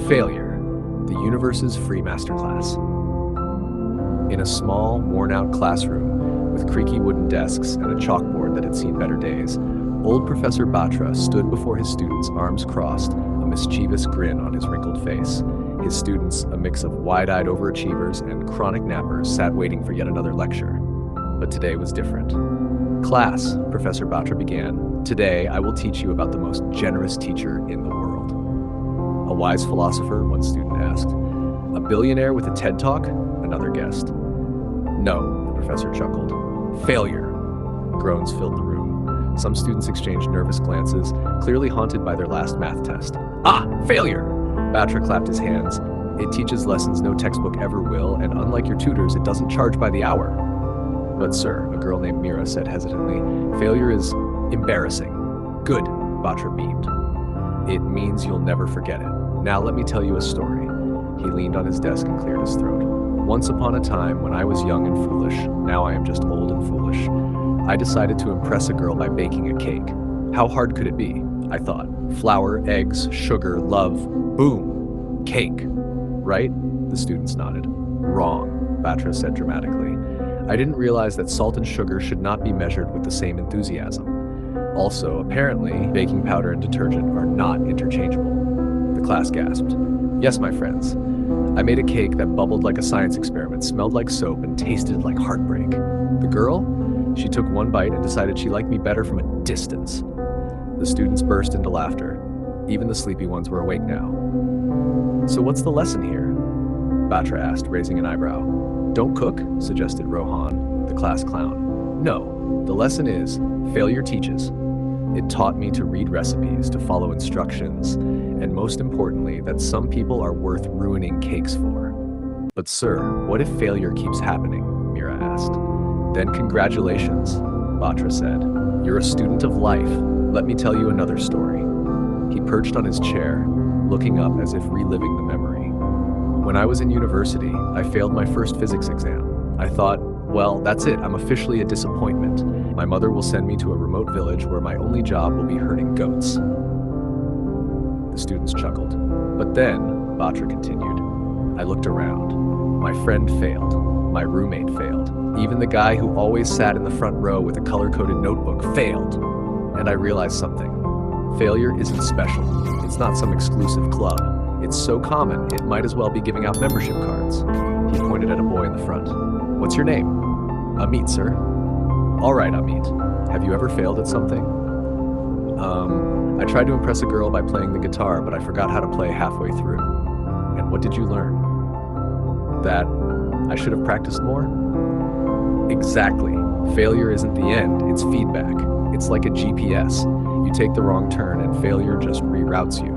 Failure, the universe's free masterclass. In a small, worn-out classroom with creaky wooden desks and a chalkboard that had seen better days, old Professor Batra stood before his students, arms crossed, a mischievous grin on his wrinkled face. His students, a mix of wide-eyed overachievers and chronic nappers, sat waiting for yet another lecture. But today was different. Class, Professor Batra began, today I will teach you about the most generous teacher in the world. A wise philosopher, one student asked. A billionaire with a TED Talk? Another guessed. No, the professor chuckled. Failure. Groans filled the room. Some students exchanged nervous glances, clearly haunted by their last math test. Ah, failure! Batra clapped his hands. It teaches lessons no textbook ever will, and unlike your tutors, it doesn't charge by the hour. But sir, a girl named Mira said hesitantly, failure is embarrassing. Good, Batra beamed. It means you'll never forget it. Now let me tell you a story. He leaned on his desk and cleared his throat. Once upon a time, when I was young and foolish, now I am just old and foolish, I decided to impress a girl by baking a cake. How hard could it be? I thought. Flour, eggs, sugar, love, boom, cake. Right? The students nodded. Wrong, Batra said dramatically. I didn't realize that salt and sugar should not be measured with the same enthusiasm. Also, apparently, baking powder and detergent are not interchangeable. The class gasped. Yes, my friends. I made a cake that bubbled like a science experiment, smelled like soap, and tasted like heartbreak. The girl? She took one bite and decided she liked me better from a distance. The students burst into laughter. Even the sleepy ones were awake now. So what's the lesson here? Batra asked, raising an eyebrow. Don't cook, suggested Rohan, the class clown. No, the lesson is, failure teaches. It taught me to read recipes, to follow instructions, and most importantly, that some people are worth ruining cakes for. But sir, what if failure keeps happening? Mira asked. Then congratulations, Batra said. You're a student of life. Let me tell you another story. He perched on his chair, looking up as if reliving the memory. When I was in university, I failed my first physics exam. I thought, well, that's it, I'm officially a disappointment. My mother will send me to a remote village where my only job will be herding goats. The students chuckled. But then, Batra continued, I looked around. My friend failed. My roommate failed. Even the guy who always sat in the front row with a color-coded notebook failed. And I realized something. Failure isn't special. It's not some exclusive club. It's so common, it might as well be giving out membership cards. He pointed at a boy in the front. What's your name? Amit, sir. All right, Amit. Have you ever failed at something? I tried to impress a girl by playing the guitar, but I forgot how to play halfway through. And what did you learn? That I should have practiced more? Exactly. Failure isn't the end, it's feedback. It's like a GPS. You take the wrong turn and failure just reroutes you.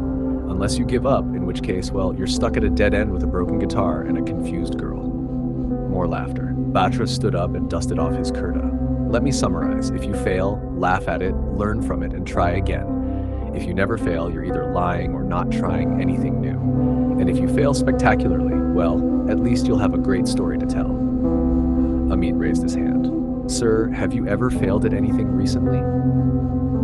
Unless you give up, in which case, well, you're stuck at a dead end with a broken guitar and a confused girl. More laughter. Batra stood up and dusted off his kurta. Let me summarize. If you fail, laugh at it, learn from it, and try again. If you never fail, you're either lying or not trying anything new. And if you fail spectacularly, well, at least you'll have a great story to tell. Amit raised his hand. Sir, have you ever failed at anything recently?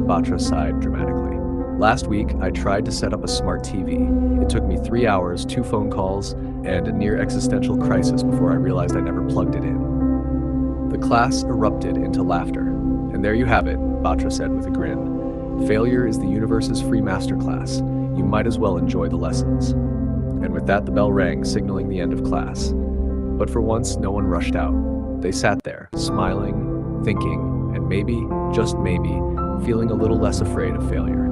Batra sighed dramatically. Last week, I tried to set up a smart TV. It took me 3 hours, 2 phone calls, and a near existential crisis before I realized I never plugged it in. The class erupted into laughter. And there you have it, Batra said with a grin. Failure is the universe's free masterclass. You might as well enjoy the lessons. And with that, the bell rang, signaling the end of class. But for once, no one rushed out. They sat there, smiling, thinking, and maybe, just maybe, feeling a little less afraid of failure.